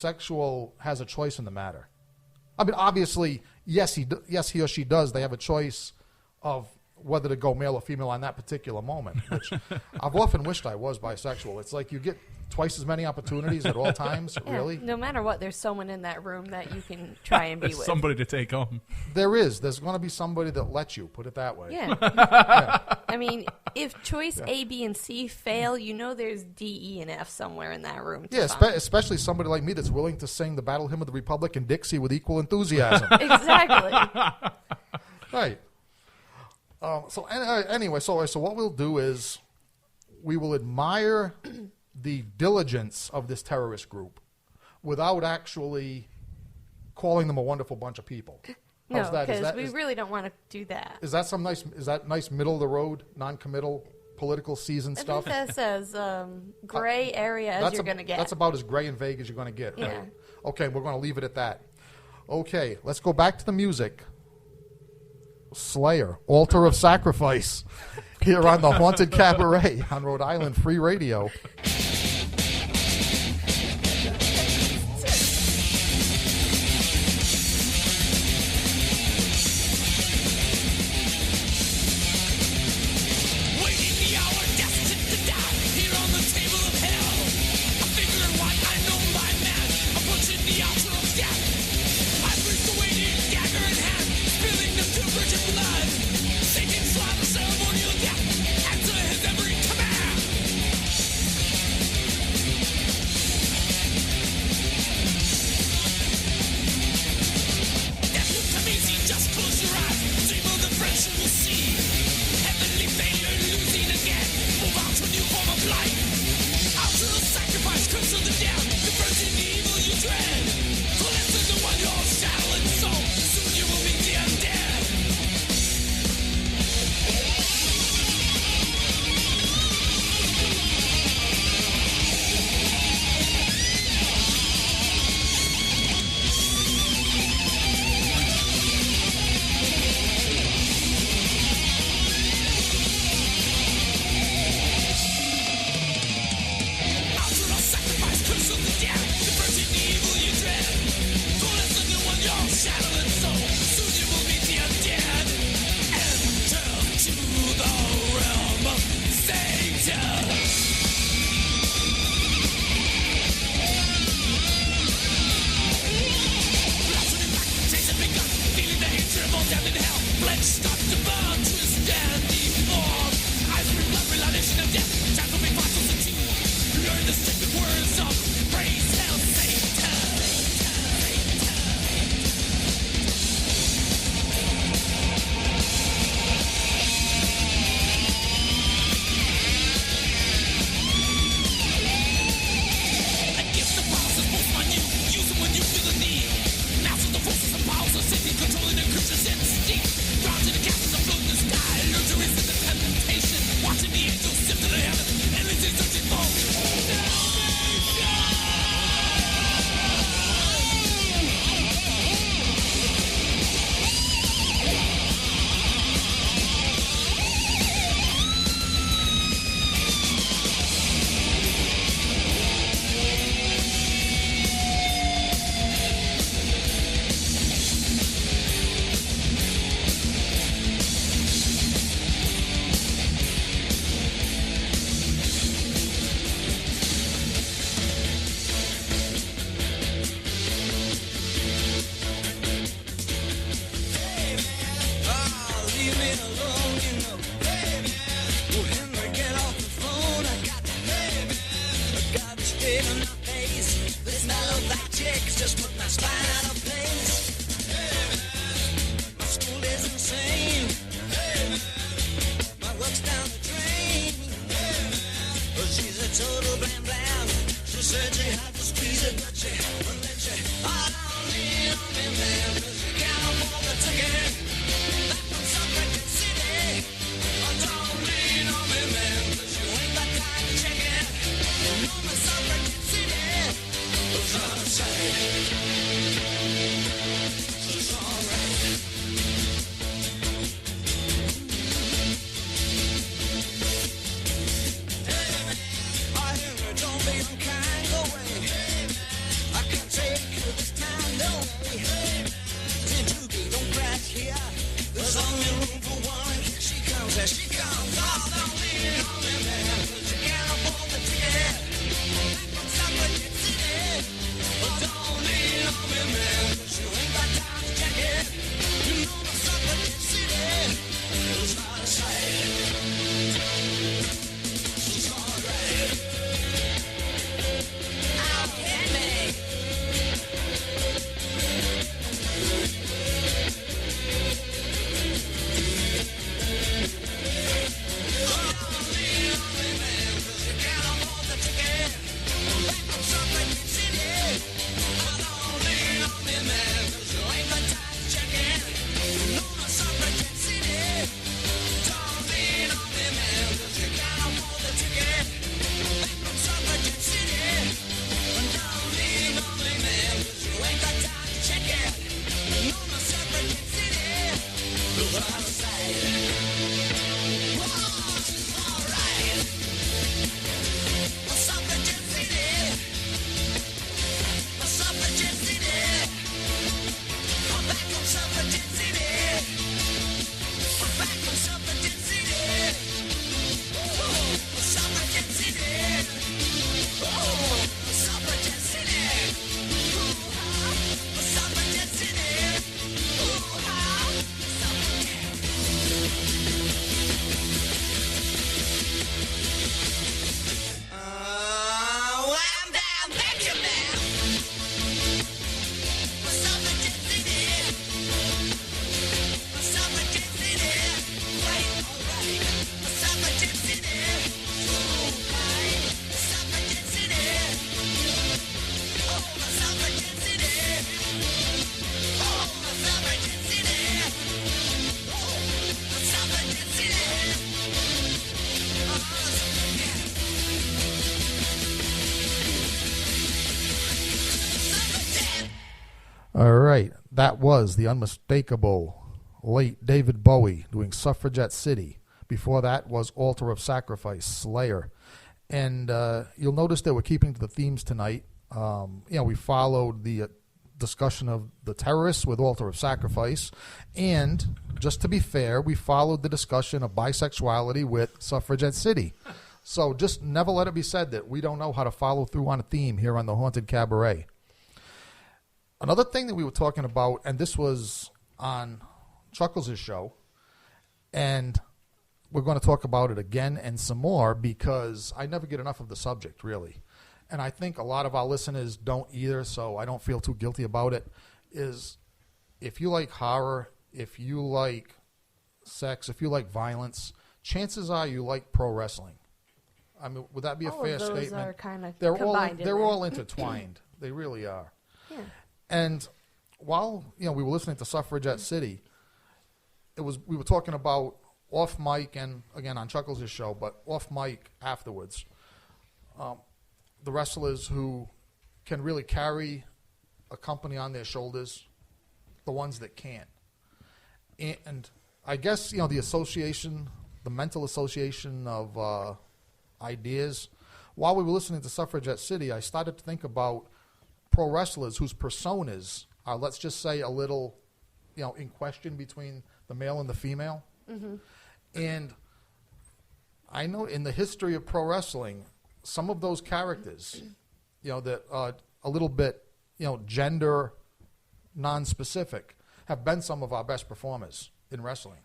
Sexual has a choice in the matter. I mean, obviously, yes, he or she does. They have a choice of whether to go male or female on that particular moment, which I've often wished I was bisexual. It's like you get twice as many opportunities at all times, really. No matter what, there's someone in that room that you can try and be with. Somebody to take home. There's going to be somebody that lets you, put it that way. Yeah. Yeah. I mean, if choice A, B, and C fail, you know there's D, E, and F somewhere in that room. Yeah, especially somebody like me that's willing to sing the Battle Hymn of the Republic and Dixie with equal enthusiasm. Exactly. Right. Anyway, so what we'll do is we will admire the diligence of this terrorist group without actually calling them a wonderful bunch of people. No, because we really don't want to do that. Is that nice middle of the road, non-committal, political season stuff? I think that says gray area as you're going to get. That's about as gray and vague as you're going to get. Yeah. Right? Okay, we're going to leave it at that. Okay, let's go back to the music. Slayer, Altar of Sacrifice, here on the Haunted Cabaret on Rhode Island Free Radio. I All right. That was the unmistakable late David Bowie doing Suffragette City. Before that was Altar of Sacrifice, Slayer. And you'll notice that we're keeping to the themes tonight. We followed the discussion of the terrorists with Altar of Sacrifice. And just to be fair, we followed the discussion of bisexuality with Suffragette City. So just never let it be said that we don't know how to follow through on a theme here on the Haunted Cabaret. Another thing that we were talking about, and this was on Chuckles' show, and we're going to talk about it again and some more because I never get enough of the subject, really. And I think a lot of our listeners don't either, so I don't feel too guilty about it, is if you like horror, if you like sex, if you like violence, chances are you like pro wrestling. I mean, would that be a fair statement? All of those are kind of combined. They're all intertwined. They really are. Yeah. And while we were listening to Suffragette City, we were talking about off mic and again on Chuckles' show, but off mic afterwards, the wrestlers who can really carry a company on their shoulders, the ones that can't. And I guess the association, the mental association of ideas. While we were listening to Suffragette City, I started to think about pro wrestlers whose personas are, let's just say, a little, in question between the male and the female. Mm-hmm. And I know in the history of pro wrestling, some of those characters, that are a little bit, gender non-specific, have been some of our best performers in wrestling.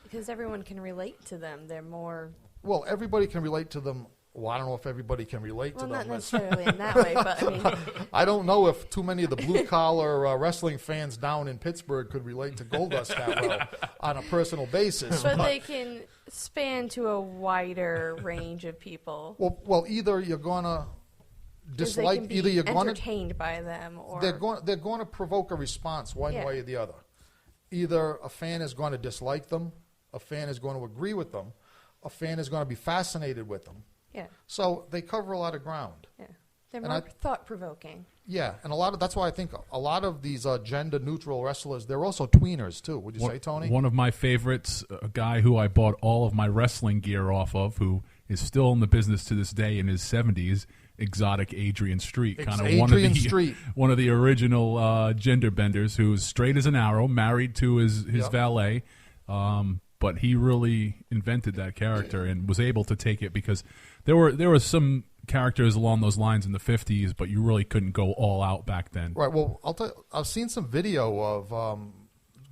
Because everyone can relate to them. They're more... Well, everybody can relate to them. Well, I don't know if everybody can relate to them. Well, not necessarily in that way, but I mean... I don't know if too many of the blue-collar wrestling fans down in Pittsburgh could relate to Goldust that well on a personal basis. But they can span to a wider range of people. Well, either you're going to dislike... Either you're going to... entertained by them, or... They're going to provoke a response one way or the other. Either a fan is going to dislike them, a fan is going to agree with them, a fan is going to be fascinated with them. Yeah. So they cover a lot of ground. Yeah. They're more thought-provoking. Yeah, and that's why I think a lot of these gender-neutral wrestlers, they're also tweeners, too. Would you say, Tony? One of my favorites, a guy who I bought all of my wrestling gear off of, who is still in the business to this day in his 70s, Exotic Adrian Street. Kind of one of the original gender benders, who's straight as an arrow, married to his valet. But he really invented that character and was able to take it because there were some characters along those lines in the 50s, but you really couldn't go all out back then. Right. Well, I'll tell you, I've seen some video of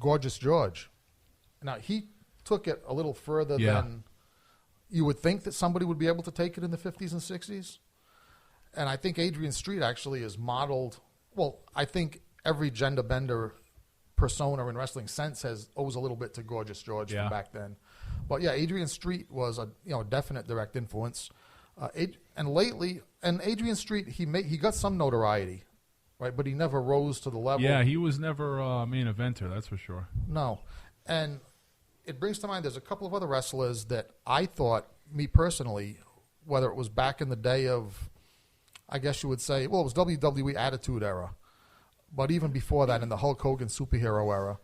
Gorgeous George. Now, he took it a little further than you would think that somebody would be able to take it in the 50s and 60s. And I think Adrian Street actually is modeled. Well, I think every gender bender persona in wrestling sense owes a little bit to Gorgeous George from back then. But yeah, Adrian Street was a definite direct influence. And lately, Adrian Street, he got some notoriety, right? But he never rose to the level. Yeah, he was never a main eventer, that's for sure. No. And it brings to mind there's a couple of other wrestlers that I thought, me personally, whether it was back in the day of, I guess you would say, well, it was WWE Attitude Era. But even before that, in the Hulk Hogan superhero era,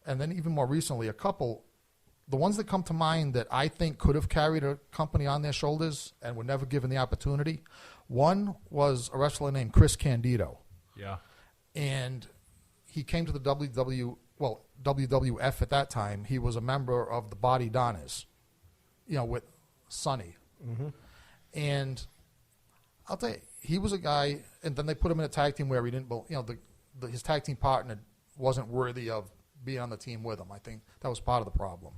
and then even more recently, the ones that come to mind that I think could have carried a company on their shoulders and were never given the opportunity, one was a wrestler named Chris Candido. Yeah. And he came to the WWF at that time. He was a member of the Body Donnas, with Sonny. Mm-hmm. And I'll tell you, he was a guy, and then they put him in a tag team where he didn't, his tag team partner wasn't worthy of being on the team with him. I think that was part of the problem.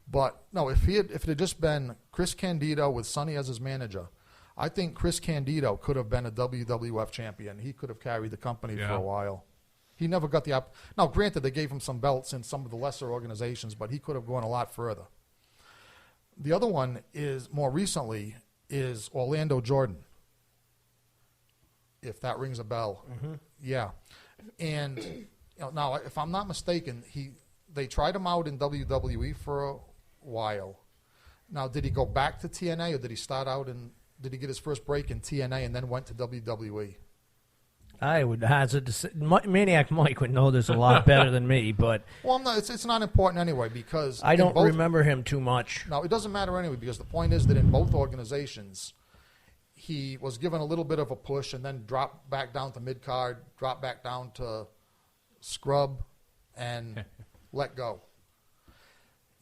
But no, if it had just been Chris Candido with Sonny as his manager, I think Chris Candido could have been a WWF champion. He could have carried the company for a while. He never got the Now, granted, they gave him some belts in some of the lesser organizations, but he could have gone a lot further. The other one is more recently is Orlando Jordan. If that rings a bell. Mm-hmm. Yeah. And now, if I'm not mistaken, they tried him out in WWE for a while. Now, did he go back to TNA, or did he start out did he get his first break in TNA and then went to WWE? I would hazard to Maniac Mike would know this a lot better than me, but well, it's not important anyway because I don't remember him too much. No, it doesn't matter anyway because the point is that in both organizations, he was given a little bit of a push and then dropped back down to mid card, dropped back down to scrub, and let go.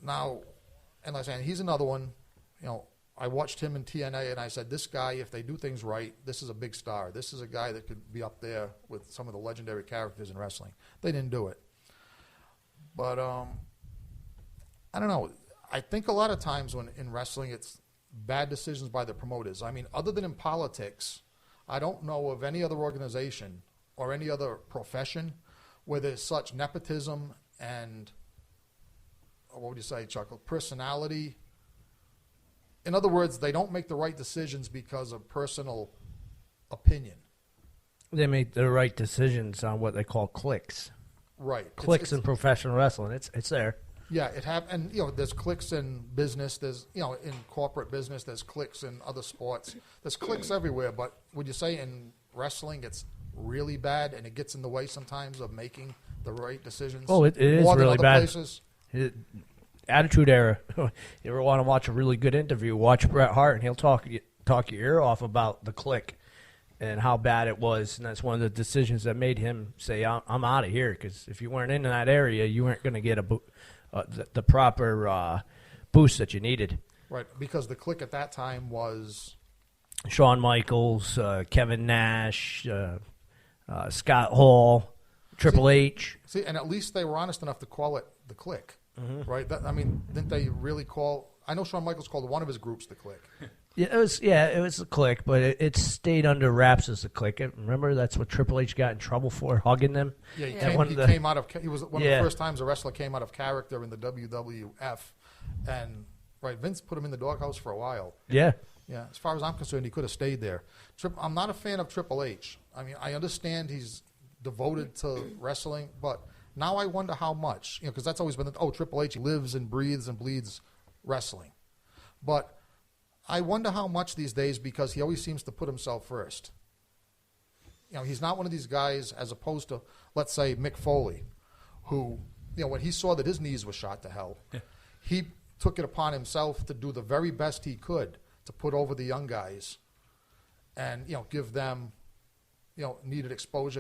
Now, and like I said, he's another one. I watched him in TNA, and I said, this guy, if they do things right, this is a big star. This is a guy that could be up there with some of the legendary characters in wrestling. They didn't do it. But I don't know. I think a lot of times when in wrestling, it's bad decisions by the promoters. I mean, other than in politics, I don't know of any other organization or any other profession where there's such nepotism and, what would you say, Chuck, personality. In other words, they don't make the right decisions because of personal opinion. They make the right decisions on what they call clicks. Right. Clicks in professional wrestling. It's there. Yeah, and there's clicks in business. There's in corporate business. There's clicks in other sports. There's clicks everywhere. But would you say in wrestling it's really bad and it gets in the way sometimes of making the right decisions? Oh, it is more really than other bad. Places? Attitude Era. You ever want to watch a really good interview? Watch Bret Hart, and he'll talk your ear off about the click and how bad it was. And that's one of the decisions that made him say, "I'm out of here." Because if you weren't in that area, you weren't going to get the proper boost that you needed. Right, because the click at that time was Shawn Michaels, Kevin Nash, Scott Hall, Triple H. See, and at least they were honest enough to call it the click. Mm-hmm. Right? Didn't they really call? I know Shawn Michaels called one of his groups the Click. Yeah, it was the Click, but it stayed under wraps as the Click. Remember, that's what Triple H got in trouble for, hugging them. Yeah, he came out of. He was one of the first times a wrestler came out of character in the WWF, and Vince put him in the doghouse for a while. Yeah. Yeah, as far as I'm concerned, he could have stayed there. I'm not a fan of Triple H. I mean, I understand he's devoted to wrestling, but now I wonder how much, because that's always been, Triple H lives and breathes and bleeds wrestling. But I wonder how much these days because he always seems to put himself first. He's not one of these guys as opposed to, let's say, Mick Foley, who, when he saw that his knees were shot to hell, he took it upon himself to do the very best he could to put over the young guys and, give them, needed exposure.